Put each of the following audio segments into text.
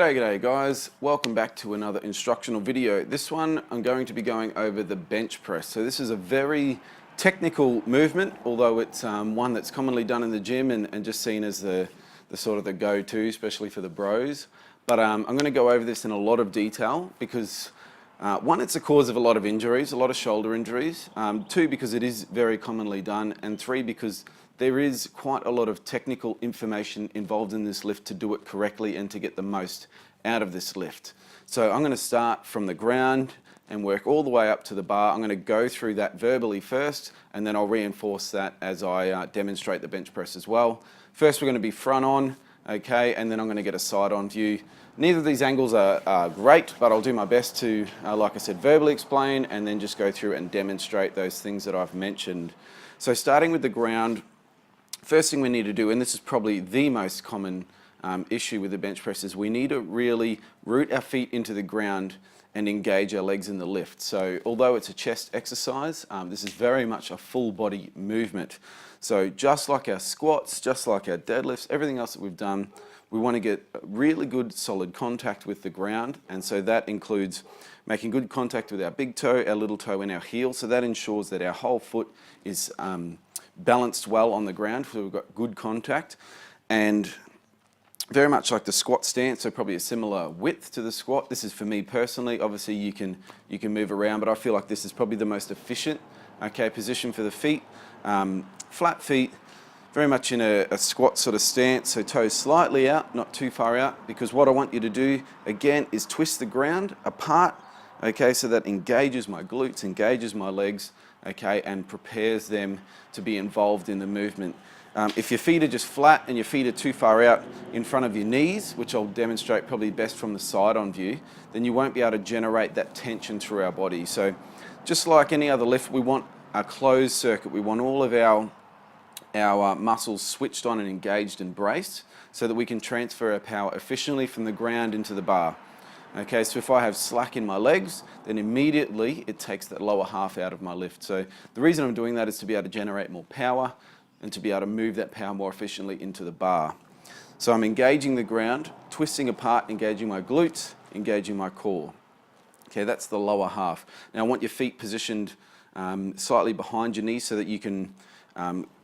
G'day guys, welcome back to another instructional video. This one I'm going to be going over the bench press. So this is a very technical movement, although it's one that's commonly done in the gym and just seen as the sort of the go-to, especially for the bros. But I'm going to go over this in a lot of detail because one, it's a cause of a lot of injuries, a lot of shoulder injuries. Two, because it is very commonly done, and three, because there is quite a lot of technical information involved in this lift to do it correctly and to get the most out of this lift. So I'm going to start from the ground and work all the way up to the bar. I'm going to go through that verbally first, and then I'll reinforce that as I demonstrate the bench press as well. First we're going to be front on, okay, and then I'm going to get a side on view. Neither of these angles are great, but I'll do my best to, like I said, verbally explain and then just go through and demonstrate those things that I've mentioned. So starting with the ground, first thing we need to do, and this is probably the most common issue with the bench press, is we need to really root our feet into the ground and engage our legs in the lift. So although it's a chest exercise, this is very much a full body movement. So just like our squats, just like our deadlifts, everything else that we've done, we want to get really good solid contact with the ground, and so that includes making good contact with our big toe, our little toe and our heel. So that ensures that our whole foot is balanced well on the ground, so we've got good contact. And very much like the squat stance, so probably a similar width to the squat. This is for me personally. Obviously you can move around, but I feel like this is probably the most efficient, okay, position for the feet. Flat feet, very much in a squat sort of stance, so toes slightly out, not too far out, because what I want you to do, again, is twist the ground apart, okay, so that engages my glutes, engages my legs, okay, and prepares them to be involved in the movement. If your feet are just flat and your feet are too far out in front of your knees, which I'll demonstrate probably best from the side on view, then you won't be able to generate that tension through our body. So just like any other lift, we want a closed circuit. We want all of our muscles switched on and engaged and braced so that we can transfer our power efficiently from the ground into the bar. Okay, so if I have slack in my legs, then immediately it takes that lower half out of my lift. So the reason I'm doing that is to be able to generate more power and to be able to move that power more efficiently into the bar. So I'm engaging the ground, twisting apart, engaging my glutes, engaging my core. Okay, that's the lower half. Now I want your feet positioned slightly behind your knees so that you can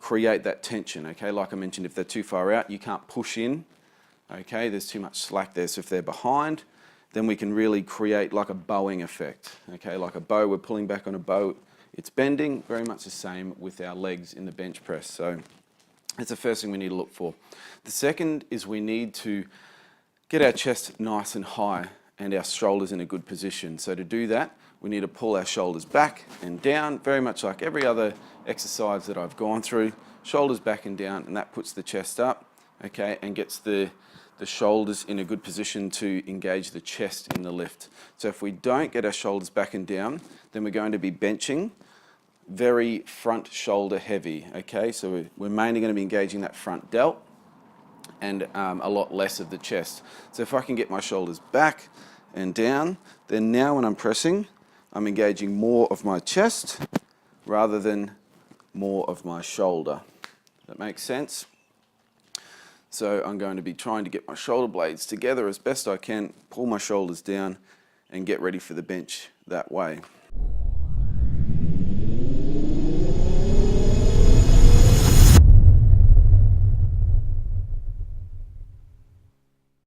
create that tension. Okay, like I mentioned, if they're too far out, you can't push in. Okay, there's too much slack there. So if they're behind, then we can really create like a bowing effect. Okay, like a bow, we're pulling back on a bow, it's bending, very much the same with our legs in the bench press. So that's the first thing we need to look for. The second is we need to get our chest nice and high and our shoulders in a good position. So to do that, we need to pull our shoulders back and down, very much like every other exercise that I've gone through. Shoulders back and down, and that puts the chest up, okay, and gets the shoulders in a good position to engage the chest in the lift. So if we don't get our shoulders back and down, then we're going to be benching very front shoulder heavy, okay? So we're mainly going to be engaging that front delt and a lot less of the chest. So if I can get my shoulders back and down, then now when I'm pressing, I'm engaging more of my chest rather than more of my shoulder. That makes sense? So I'm going to be trying to get my shoulder blades together as best I can, pull my shoulders down and get ready for the bench that way.